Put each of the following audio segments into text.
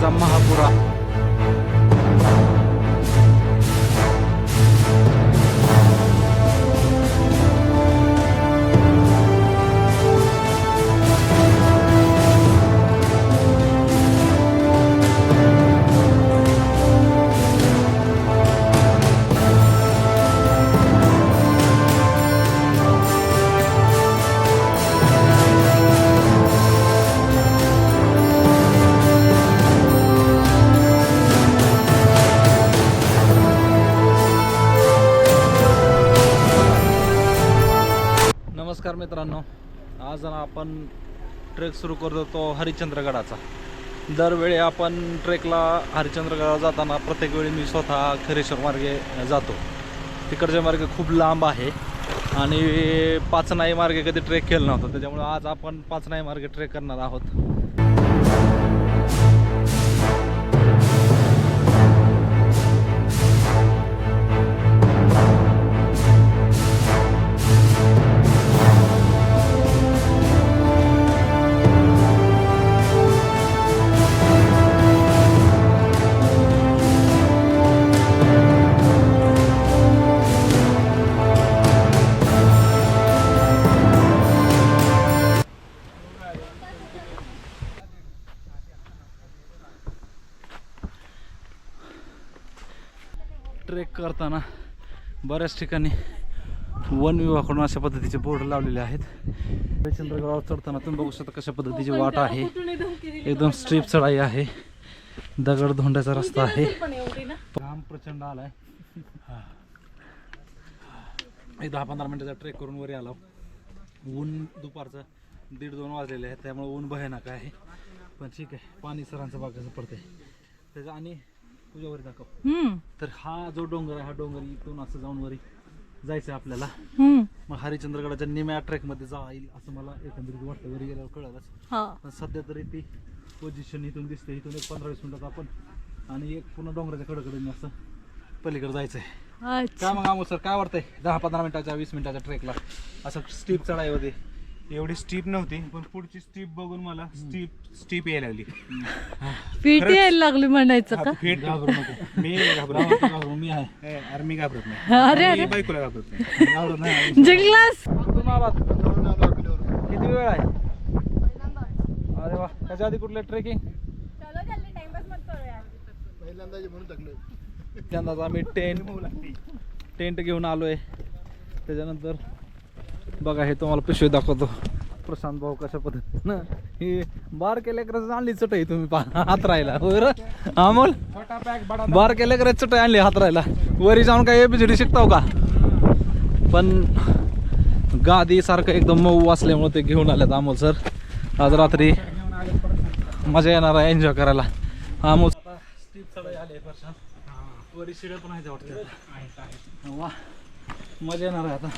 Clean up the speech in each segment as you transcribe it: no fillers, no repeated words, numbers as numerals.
वाटेचा महापुरा. नमस्कार मित्रांनो, आज आपण ट्रेक सुरू करतो तो हरिश्चंद्रगडाचा. दरवेळी आपण ट्रेकला हरिश्चंद्रगडाला जाताना प्रत्येक वेळी मी स्वतः खरेश्वर मार्गे जातो. तिकडचे मार्ग खूप लांब आहे आणि पाचनाई मार्गे कधी ट्रेक केलं नव्हतं, त्याच्यामुळे आज आपण पाचनाई मार्गे ट्रेक करणार आहोत. ट्रेक करताना बऱ्याच ठिकाणी वन विभागाकडून अशा पद्धतीचे बोर्ड लावलेले आहेत. हरिश्चंद्रगडावर चढताना तुम्ही बघू शकता कशा पद्धतीची वाट आहे. एकदम स्ट्रीप चढाई आहे, दगड धोंड्याचा रस्ता आहे. घाम प्रचंड आलाय. एक 10-15 मिनिटाचा ट्रेक करून वरी आलो. ऊन दुपारचं 1:30-2 वाजलेले आहेत, त्यामुळे ऊन भयानक आहे. पण ठीक आहे, पाणी सरांचं बघायचं पडतंय त्याचं. आणि तुझ्यावरी दाखव. तर हा जो डोंगर आहे, हा डोंगर इथून असं जाऊन वरी जायचं आपल्याला. मग हरिश्चंद्रगडाच्या निम्या ट्रेक मध्ये जाईल असं मला एकंदरीत वाटतं. वरी गेल्यावर कळलंच. पण सध्या तरी ती पोझिशन इथून दिसते. इथून एक 15-20 मिनिटात आपण आणि एक पुन्हा डोंगराच्या कडेकडे असं पलीकडे जायचंय. काय मग आमोल सर, काय वाटतंय 10-15 मिनिटाच्या 20 मिनिटाच्या ट्रेकला असं स्टीप चढाई होती? एवढी स्टीप नव्हती, पण पुढची स्टीप बघून मला स्टीप यायला लागली. फिट यायला लागली म्हणायचं का? फिट घाबरू नको. मी घाबरत मी आहे. अरे मी घाबरत अरे नाही. मी बायकोला घाबरत नाही. घाबरत नाही. जिंकलास. किती वेळ आहे? अरे वा. त्याच्या आधी कुठले ट्रेकिंग? पहिल्यांदाच आम्ही टेंट घेऊन आलोय. त्याच्यानंतर बघा, हे तुम्हाला पिशवी दाखवतो. प्रशांत भाऊ कशा पद्धतीनं ही बार केल्या करायचं आणली चटई तुम्ही हात राहिला वर. अमोल, बार केल्या करायची चटई आणली हात राहिला. वरी जाऊन काय एबीसीडी शिकताव का? पण गादी सारखं एकदम मऊ असल्यामुळे ते घेऊन आल्यात अमोल सर. आज रात्री मजा येणार आहे एन्जॉय करायला. अमोल स्टीप चढाई आली प्रशांत. वरी शिड्या पण आहे वाटतं. वा, मजा येणार आहे आता.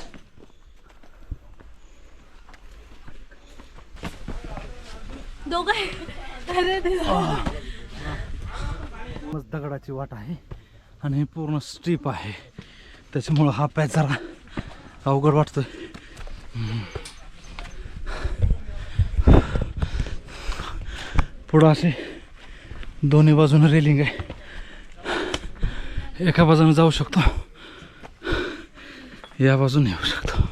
मस्त दगडाची वाट आहे आणि पूर्ण स्ट्रीप आहे, त्याच्यामुळं हा पॅच जरा अवघड वाटतोय. पुढं असे दोन्ही बाजूने रेलिंग आहे. एका बाजूने जाऊ शकतो, या बाजूने येऊ शकतो.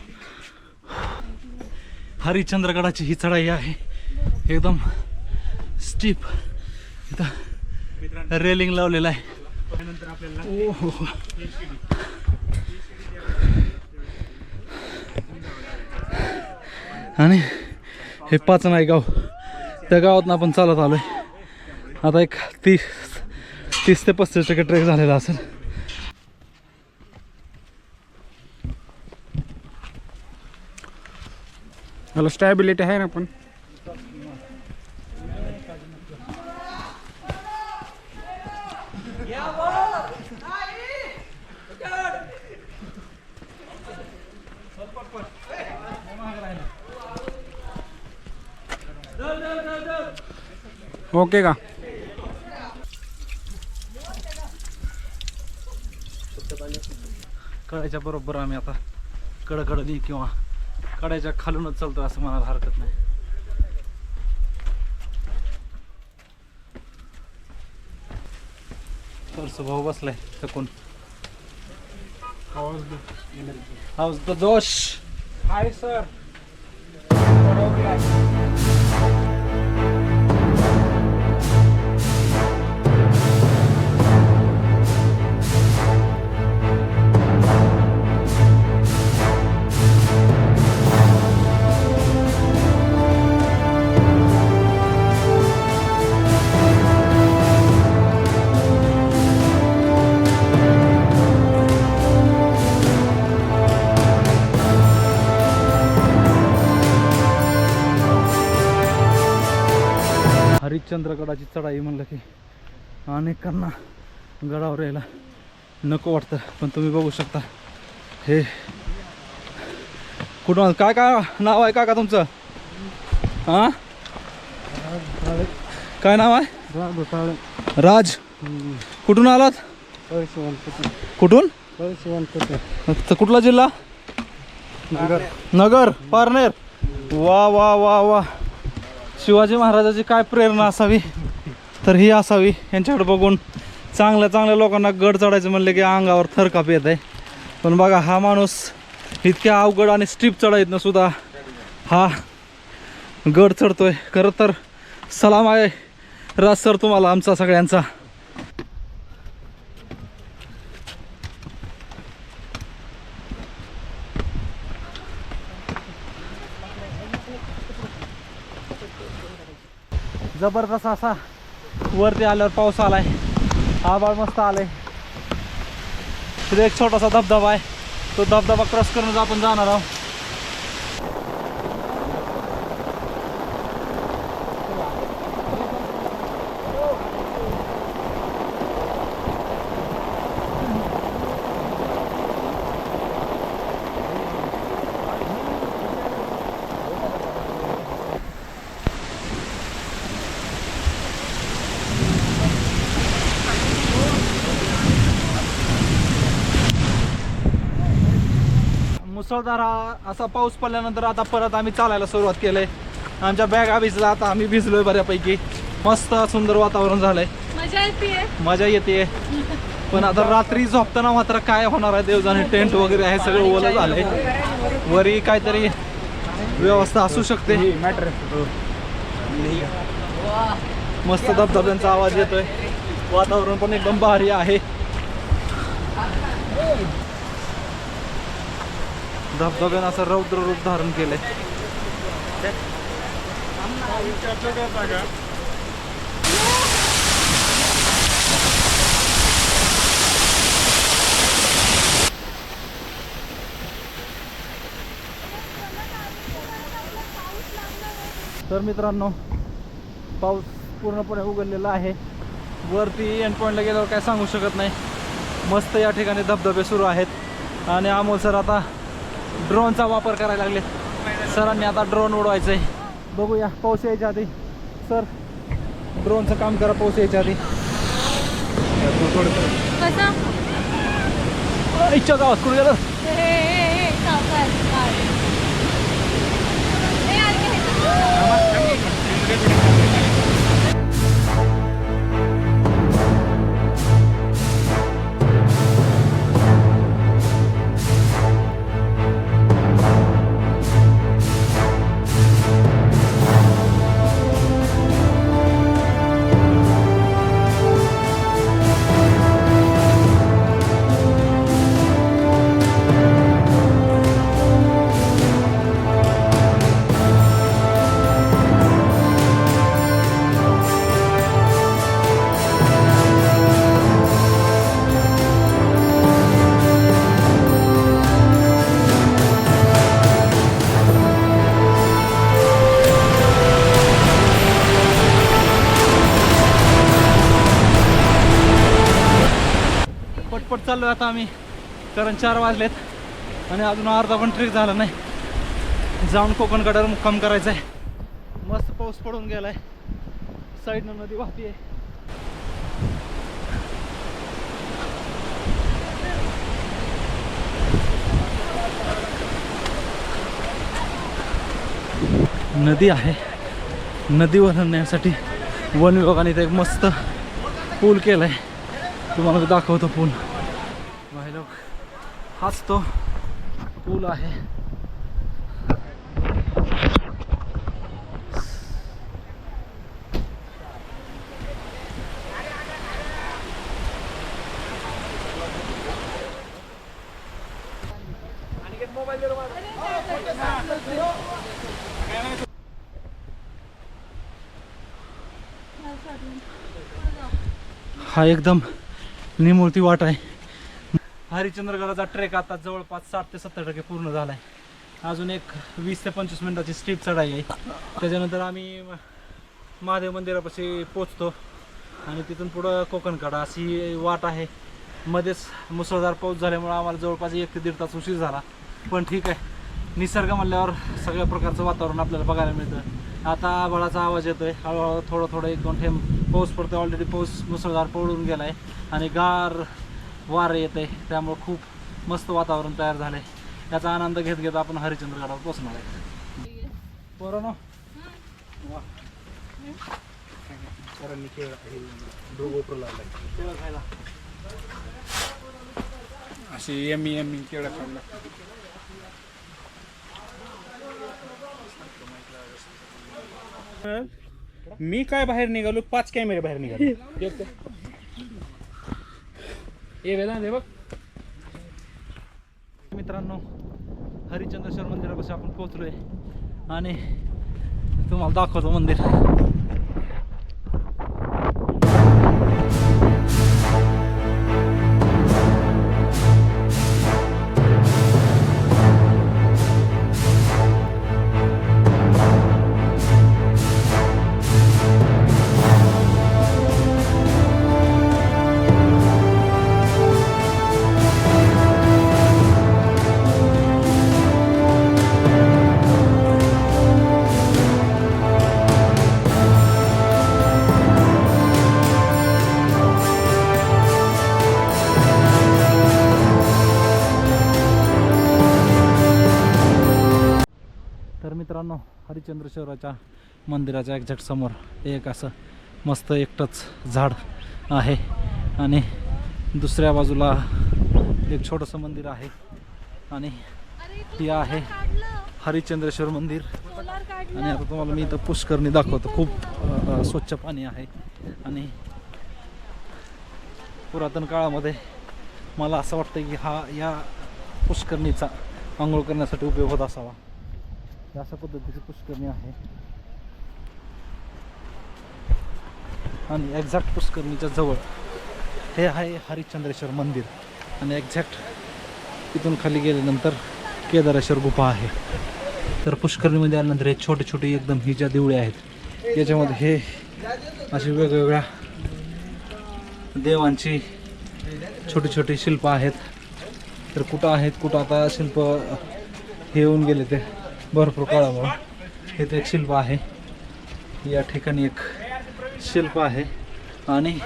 हरिश्चंद्रगडाची ही चढाई आहे एकदम स्टीप. इथं रेलिंग लावलेलं आहे. ओहो, आणि हे पाचनाई गाव, त्या गावातून आपण चालत आलोय. आता एक 30 ते 35% ट्रेक झालेला असेल. हॅलो, स्टॅबिलिटी आहे ना पण. ओके का? कड्याच्या बरोबर आम्ही आता कडकडनी किंवा कड्याच्या खालूनच चालतो असं म्हणायला हरकत नाही. सरसो भाऊ बसलाय थकून. हाऊस द जोश. Hi sir. हरिश्चंद्रगडाची चढाई म्हणलं की अनेकांना गडावर यायला नको वाटतं, पण तुम्ही बघू शकता हे कुठून. काय काय नाव आहे काका तुमचं? हां काय नाव आहे? राज. कुठून आलात? कुठून? तर कुठला जिल्हा? नगर पारनेर. वा वा वा वा. शिवाजी महाराजाची काय प्रेरणा असावी तर ही असावी. यांच्याकडे बघून चांगल्या चांगल्या लोकांना गड चढायचं म्हणले की अंगावर थरकाप येत आहे. पण बघा हा माणूस इतक्या अवघड आणि स्टीप चढाईतनं सुद्धा हा गड चढतोय. खरं तर सलाम आहे राज सर तुम्हाला आमचा सगळ्यांचा. जबरदस्त असा वरती आल्यावर पाऊस आलाय. आभाळ मस्त आलंय. तिथे एक छोटासा धबधबा आहे. तो धबधबा क्रॉस करून आपण जाणार आहोत. मुसळधार असा पाऊस पडल्यानंतर आता परत आम्ही चालायला सुरुवात केलंय. आमच्या बॅगा भिजला, आता आम्ही भिजलोय बऱ्यापैकी. मस्त सुंदर वातावरण झालंय. मजा येते. पण आता रात्री झोपताना मात्र काय होणार आहे देव जाणे. टेंट वगैरे आहे सगळं ओलं झालंय. वरी काहीतरी व्यवस्था असू शकते. मस्त धबधब्यांचा आवाज येतोय. वातावरण पण एकदम भारी आहे. धबधब्यानं असं रौद्र रूप धारण केलंय. तर मित्रांनो पाऊस पूर्णपणे उघडलेला आहे. वरती एंड पॉईंटला गेल्यावर काय सांगू शकत नाही. मस्त या ठिकाणी धबधबे सुरू आहेत आणि अमोल सर आता ड्रोनचा वापर करायला लागले. सरांनी आता ड्रोन उडवायचं आहे. बघूया पाऊस यायच्या आधी. सर ड्रोनचं काम करा पाऊस यायच्या आधी. इच्छा गावात कुठे गेलं? पटपट चाललो आता आम्ही, कारण 4 वाजलेत आणि अजून अर्धा पण ट्रेक झाला नाही. जाऊन कोकणगडावर मुक्काम करायचा आहे. मस्त पाऊस पडून गेलाय. साईडनं नदी वाहतीये. नदी आहे. नदीवर नेण्यासाठी वन विभागाने इथे एक मस्त पूल केलाय. तुम्हाला मी दाखवतो पूल पाहिलं. हाच तो पूल आहे. हा एकदम निमुळती वाट आहे. हरिश्चंद्रगडाचा ट्रेक आता जवळपास 60 ते 70% पूर्ण झाला आहे. अजून एक 20 ते 25 मिनिटाची स्टीप चढाई आहे. त्याच्यानंतर आम्ही महादेव मंदिरापाशी पोचतो आणि तिथून पुढं कोकणकडा अशी वाट आहे. मध्येच मुसळधार पाऊस झाल्यामुळे आम्हाला जवळपास 1 ते 1.5 तास उशीर झाला, पण ठीक आहे. निसर्ग म्हणल्यावर सगळ्या प्रकारचं वातावरण आपल्याला बघायला मिळतं. आता आभाळाचा आवाज येतोय, हळूहळू थोडं 1-2 थेंब पाऊस पडतोय. ऑलरेडी पाऊस मुसळधार पडून गेला आहे आणि गार वारं येत आहे, त्यामुळे खूप मस्त वातावरण तयार झालं आहे. त्याचा आनंद घेत घेत आपण हरिश्चंद्रगडावर पोचणार आहे. पोरांनो, अशी यम्मी केळं खाल्लं. मी काय बाहेर निघालो, 5 कॅमेरे बाहेर निघाले. बघ मित्रांनो, हरिश्चंद्रेश्वर मंदिरापाशी आपण पोहोचलोय आणि तुम्हाला दाखवतो मंदिर. तर मित्रांनो, हरिश्चंद्रेश्वराच्या मंदिराच्या एक्झॅक्ट समोर एक असं मस्त एकटंच झाड आहे आणि दुसऱ्या बाजूला एक छोटंसं मंदिर आहे आणि हे आहे हरिश्चंद्रेश्वर मंदिर. आणि आता तुम्हाला मी इथं पुष्करणी दाखवतो. खूप स्वच्छ पाणी आहे आणि पुरातन काळामध्ये मला असं वाटतं की या पुष्करणीचा आंघोळ करण्यासाठी उपयोग होत असावा. अशा पद्धतीची पुष्करणी आहे आणि एक्झॅक्ट पुष्करणीच्या जवळ हे आहे हरिश्चंद्रेश्वर मंदिर आणि एक्झॅक्ट इथून खाली गेल्यानंतर केदारेश्वर गुफा आहे. तर पुष्करणीमध्ये आल्यानंतर हे छोटे छोटे एकदम ही ज्या देवळे आहेत याच्यामध्ये हे अशी वेगवेगळ्या देवांची छोटी छोटी शिल्प आहेत. तर कुठं आहेत, कुठं आता शिल्प हे येऊन गेले ते भरपूर काळामुळे. हे ते एक शिल्प आहे, या ठिकाणी एक शिल्प आहे. आणि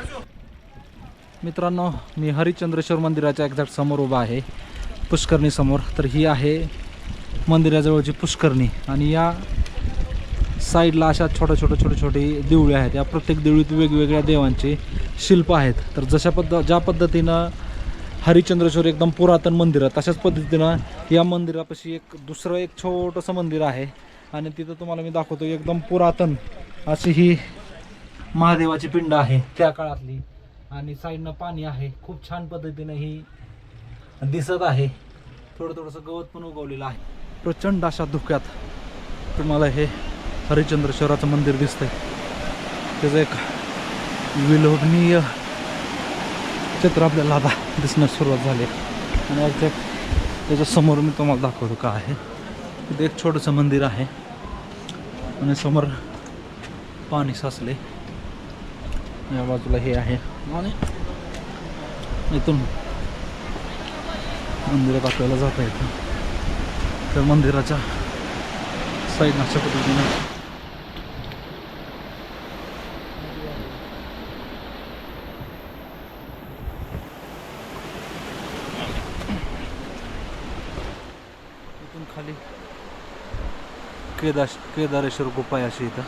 मित्रांनो, मी हरिश्चंद्रेश्वर मंदिराच्या एक्झॅक्ट समोर उभा आहे, पुष्करणी समोर. तर ही आहे मंदिराजवळची पुष्करणी आणि या साईडला अशा छोटे देवळे आहेत. या प्रत्येक देवळीत वेगवेगळ्या देवांचे शिल्प आहेत. तर ज्या पद्धतीनं हरिश्चंद्रेश्वर एकदम पुरातन मंदिर आहे, तशाच पद्धतीनं या मंदिरापाशी दुसरं एक छोटंसं मंदिर आहे आणि तिथं तुम्हाला मी दाखवतो. एकदम पुरातन अशी ही महादेवाची पिंड आहे त्या काळातली आणि साईडनं पाणी आहे. खूप छान पद्धतीनं ही दिसत आहे. थोडंसं गवत पण उगवलेलं आहे. प्रचंड अशा धुक्यात तुम्हाला हे हरिश्चंद्रेश्वराचं मंदिर दिसतंय. त्याचं एक विलोभनीय चित्र आपल्याला आता दिसण्यास सुरुवात झाली आणि एक्झॅक्ट त्याच्या समोर मी तुम्हाला दाखवतो का आहे. तिथे एक छोटंसं मंदिर आहे आणि समोर पाणी साचले. या बाजूला हे आहे आणि इथून मंदिरात आपल्याला जाता येतं. तर मंदिराच्या साईड अशा पद्धतीने इथून खाली केदारेश्वर गुफा आहे अशी इथं.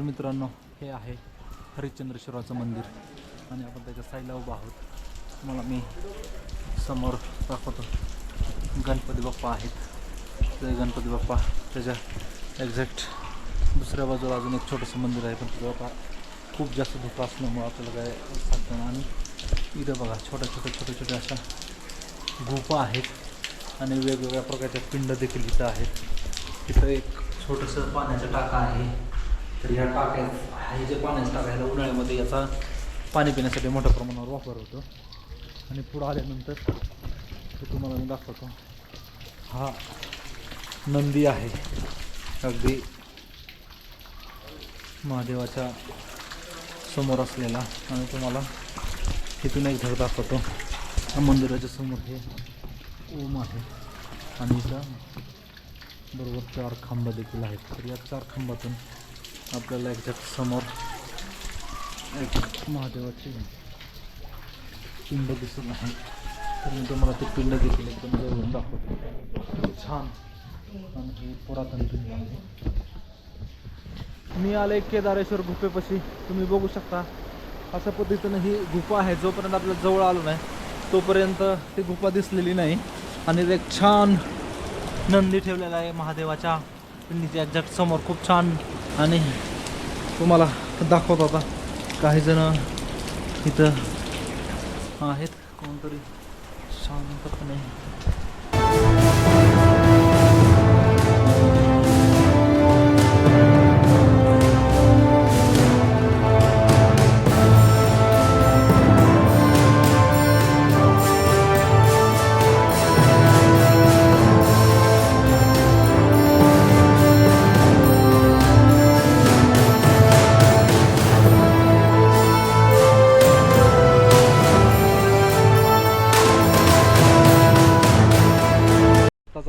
मित्रांनो, हे आहे हरिश्चंद्रेश्वराचं मंदिर आणि आपण त्याच्या साईडला उभा आहोत. तुम्हाला मी समोर दाखवतो. गणपती बाप्पा आहेत. ते गणपती बाप्पा त्याच्या एक्झॅक्ट दुसऱ्या बाजूला अजून एक छोटंसं मंदिर आहे, पण तिथं आता खूप जास्त धुकं असल्यामुळं आपल्याला काय सांगतं ना. आणि इथं बघा छोट्या अशा गुफा आहेत आणि वेगवेगळ्या प्रकारच्या पिंड देखील इथं आहेत. तिथं एक छोटंसं पाण्याचं टाका आहे. तर ह्या टाक्यात हे जे पाण्याचं टाका आहे उन्हाळ्यामध्ये याचा पाणी पिण्यासाठी मोठ्या प्रमाणावर वापर होतो. आणि पुढं आल्यानंतर हे तुम्हाला मी दाखवतो. हा नंदी आहे अगदी महादेवाच्या समोर असलेला. आणि तुम्हाला इथून एक धड दाखवतो. मंदिराच्या समोर हे ओम आहे आणि इथं बरोबर 4 खांब देखील आहेत. तर या 4 खांबातून आपल्याला एक्झॅक्ट समोर एक महादेवाची पिंड दिसत आहे. तर मी तुम्हाला ते पिंड देखील एकदम जवळून दाखवतो. छान आणि ही पुरातन पिंड आहे. मी आले केदारेश्वर गुफेपाशी. तुम्ही बघू शकता अशा पद्धतीनं ही गुफा आहे. जोपर्यंत आपल्याला जवळ आलो नाही तोपर्यंत ती गुफा दिसलेली नाही. आणि एक छान नंदी ठेवलेला आहे महादेवाच्या पिंडीच्या एक्झॅक्ट समोर. खूप छान. आणि तुम्हाला दाखवतो आता. काही जण इथं आहेत, कोणतरी शांतपणे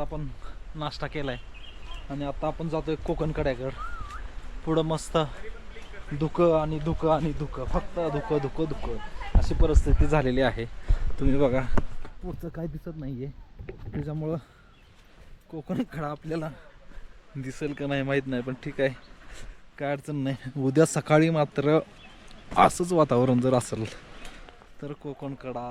आपण नाश्ता केलाय आणि आता आपण जातोय कोकण कड्याकडे. पुढं मस्त धुकं आणि धुकं आणि धुकं, फक्त धुकं अशी परिस्थिती झालेली आहे. तुम्ही बघा पुढचं काय दिसत नाहीये, त्याच्यामुळं कोकण कडा आपल्याला दिसेल का नाही माहीत नाही, पण ठीक आहे, काय अडचण नाही. उद्या सकाळी मात्र असंच वातावरण जर असेल तर कोकण कडा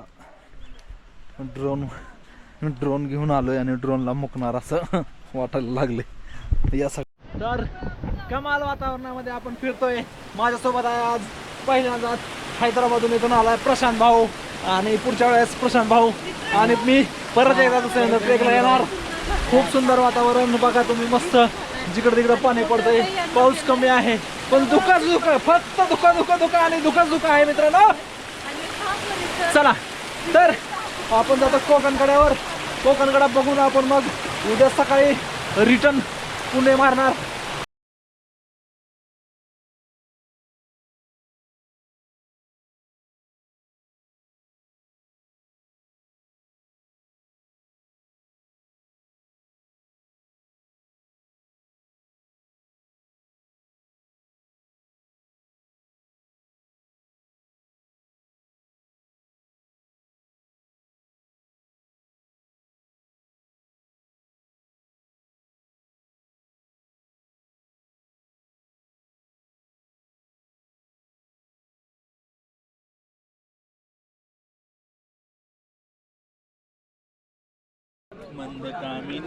ड्रोन घेऊन आलोय आणि ड्रोनला मुकणार असं वाटायला लागले या सगळं. तर कमाल वातावरणामध्ये आपण फिरतोय. माझ्यासोबत आहे आज पहिल्यांदा हैदराबादून इथून आलाय प्रशांत भाऊ. आणि पुढच्या वेळेस प्रशांत भाऊ आणि मी परत एकदा दुसऱ्यांदा ट्रेकला येणार. खूप सुंदर वातावरण बघा तुम्ही. मस्त जिकडे तिकडे पाणी पडतंय. पाऊस कमी आहे पण धुकं फक्त धुकं आणि धुकं आहे मित्रांनो. चला तर आपण जातो कोकणकड्यावर. कोकणकडा बघून आपण मग उद्या सकाळी रिटर्न पुणे मारणार.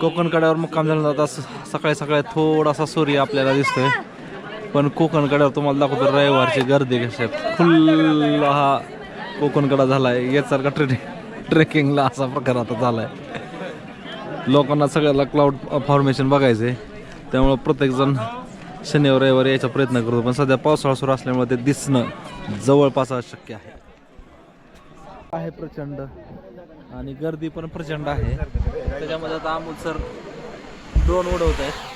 कोकणकड्यावर मुक्काम झाला होता. सकाळी सकाळी थोडासा सूर्य आपल्याला दिसतोय, पण कोकणकड्यावर तुम्हाला दाखवतो रविवारची गर्दी कशी आहे. फुल हा कोकणकडा झालाय. यासारखा ट्रेकिंगला असा प्रकार आता झालाय. लोकांना सगळ्याला क्लाउड फॉर्मेशन बघायचंय, त्यामुळं प्रत्येकजण शनिवार रविवार यायचा प्रयत्न करतो. पण सध्या पावसाळा सुरू असल्यामुळे ते दिसणं जवळपास अशक्य आहे. प्रचंड आणि गर्दी पण प्रचंड आहे. त्याच्यामध्ये आता अमोल सर ड्रोन उडवत आहेत.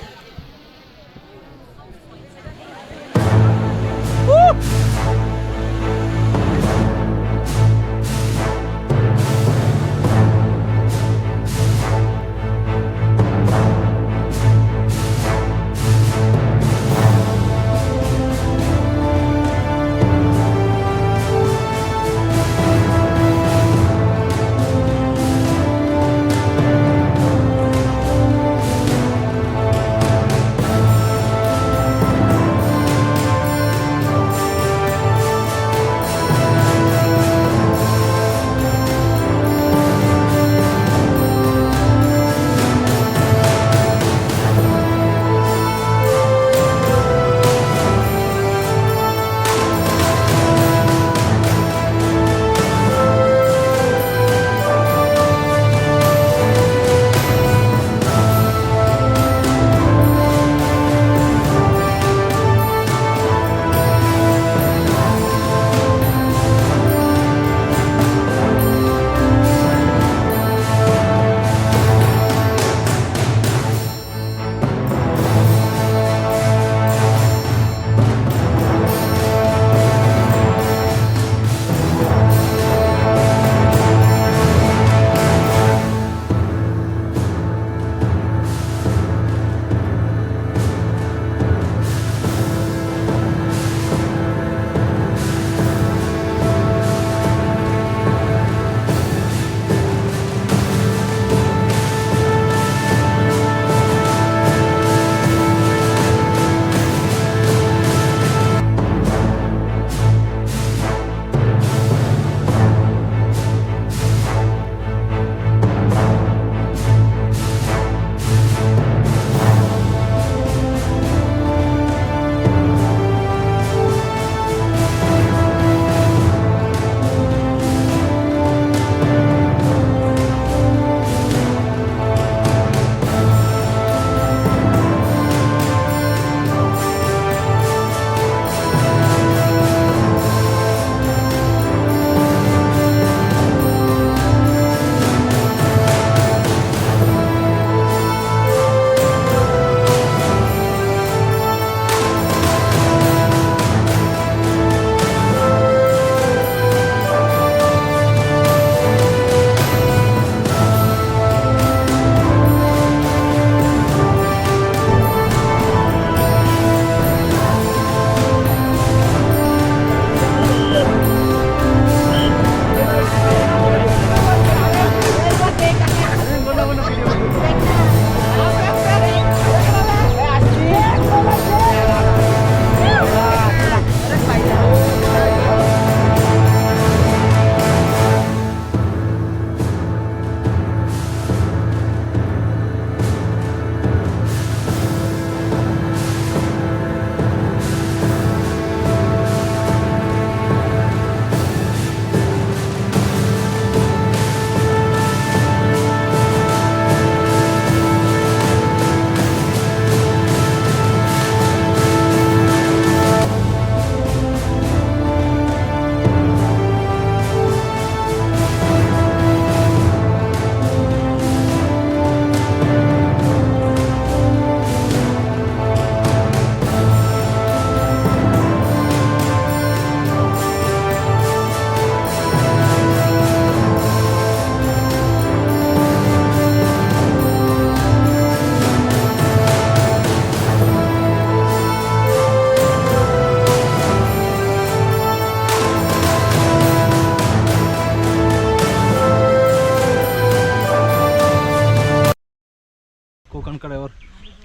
कड्यावर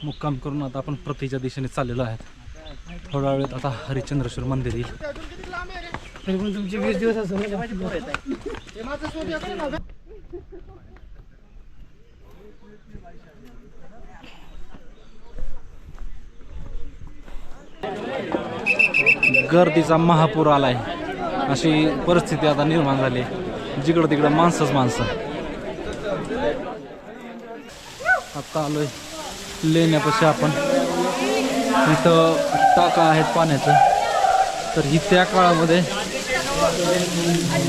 मुक्काम करून आता आपण प्रतीच्या दिशेने चाललेलो आहेत. थोड्या वेळेत आता हरिश्चंद्रेश्वर मंदिर येईल. तुमचे 20 दिवस असं गर्दीचा महापूर आलाय अशी परिस्थिती आता निर्माण झाली. जिकडं तिकडं माणसंच माणसं. आता आलोय लेण्यापाशी आपण. इथं टाका आहेत पाण्याचं. तर ही त्या काळामध्ये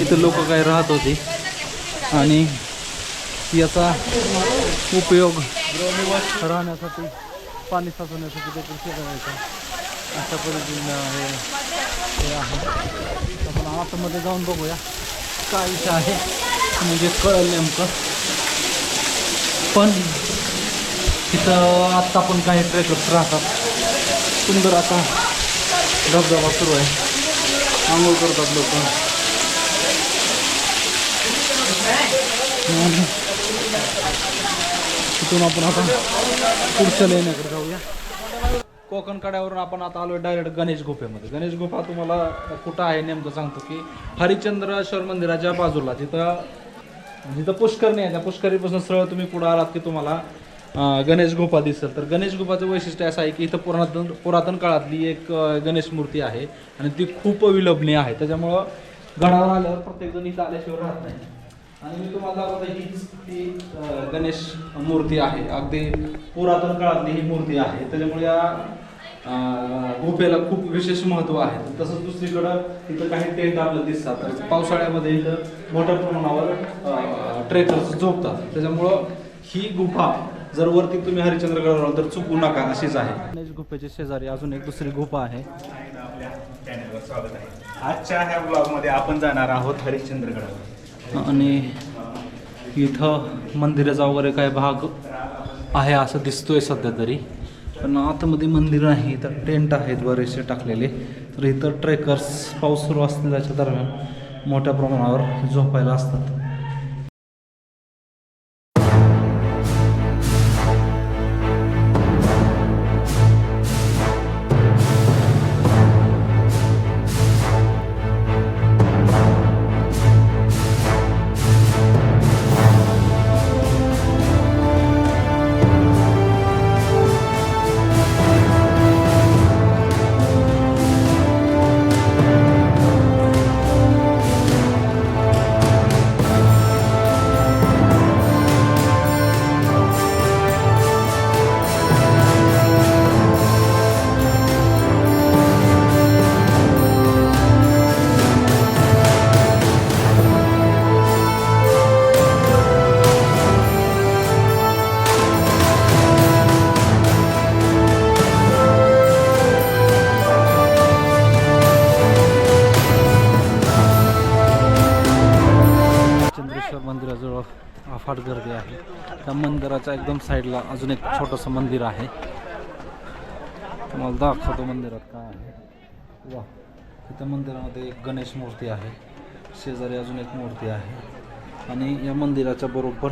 इथं लोक काही राहत होती आणि याचा उपयोग राहण्यासाठी पाणी साचवण्यासाठी देखील केला जायचा. अशा पद्धतीने हे आहे. आपण आतमध्ये जाऊन बघूया काय विषय आहे म्हणजे कळलं नेमकं. पण तिथं आत्ता पण काही ट्रेकर्स राहतात. सुंदर आता धबधबा सुरू आहे. आंघोळ करतात लोक. तिथून आपण आता पुढच्या लेण्याकडे जाऊया. कोकण कड्यावरून आपण आता आलो डायरेक्ट गणेश गुफेमध्ये. गणेश गुफा तुम्हाला कुठं आहे नेमकं सांगतो की हरिश्चंद्रेश्वर मंदिराच्या बाजूला जिथं पुष्करणी आहे त्या पुष्करीपासून सरळ तुम्ही पुढे आलात की तुम्हाला गणेश गुफा दिसेल. तर गणेश गुफाचं वैशिष्ट्य असं आहे की इथं पुरातन काळातली एक गणेश मूर्ती आहे आणि ती खूप विलंबनीय आहे. त्याच्यामुळं गडावर आल्यावर प्रत्येकजण इथं आल्याशिवाय राहत नाही. आणि मी तुम्हाला दाखवतो हीच ती गणेश मूर्ती आहे. अगदी पुरातन काळातली ही मूर्ती आहे. त्याच्यामुळे या गुफेला खूप विशेष महत्त्व आहे. तसंच दुसरीकडं इथं काही टेंट आपल्याला दिसतात. तर पावसाळ्यामध्ये इथं मोठ्या प्रमाणावर ट्रेकर्स झोपतात. त्याच्यामुळं ही गुफा जर वरती तुम्ही हरिश्चंद्रगडावर आला तर चुकू नका अशीच आहे. गणेश गुफेच्या शेजारी अजून एक दुसरी गुफा आहे. चॅनलवर स्वागत आहे. आजच्या ह्या ब्लॉगमध्ये आपण जाणार आहोत हरिश्चंद्रगडावर. आणि इथं मंदिराचा वगैरे काय भाग आहे असं दिसतोय सध्या तरी. पण आतमध्ये मंदिर नाही. तर टेंट आहेत बरेचसे टाकलेले. तर इथं ट्रेकर्स पाऊस सुरू असलेल्याच्या दरम्यान मोठ्या प्रमाणावर झोपायला असतात. मंदिराजवळ अफाट गर्दी आहे. त्या मंदिराच्या एकदम साईडला अजून एक छोटंसं मंदिर आहे. तुम्हाला दाखवतो मंदिरात काय आहे. वा, इथं मंदिरामध्ये एक गणेश मूर्ती आहे. शेजारी अजून एक मूर्ती आहे आणि या मंदिराच्या बरोबर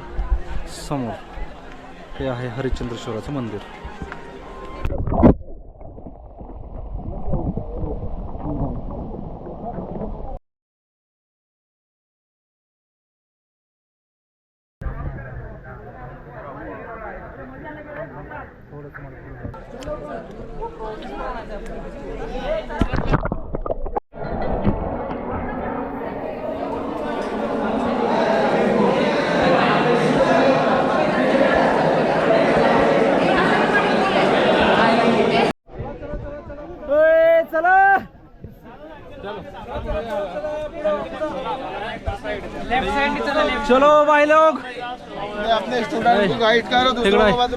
समोर हे आहे हरिश्चंद्रेश्वराचं मंदिर. चलो भाई लोग, अपने स्टूडेंट को गाइड करो, दूसरों को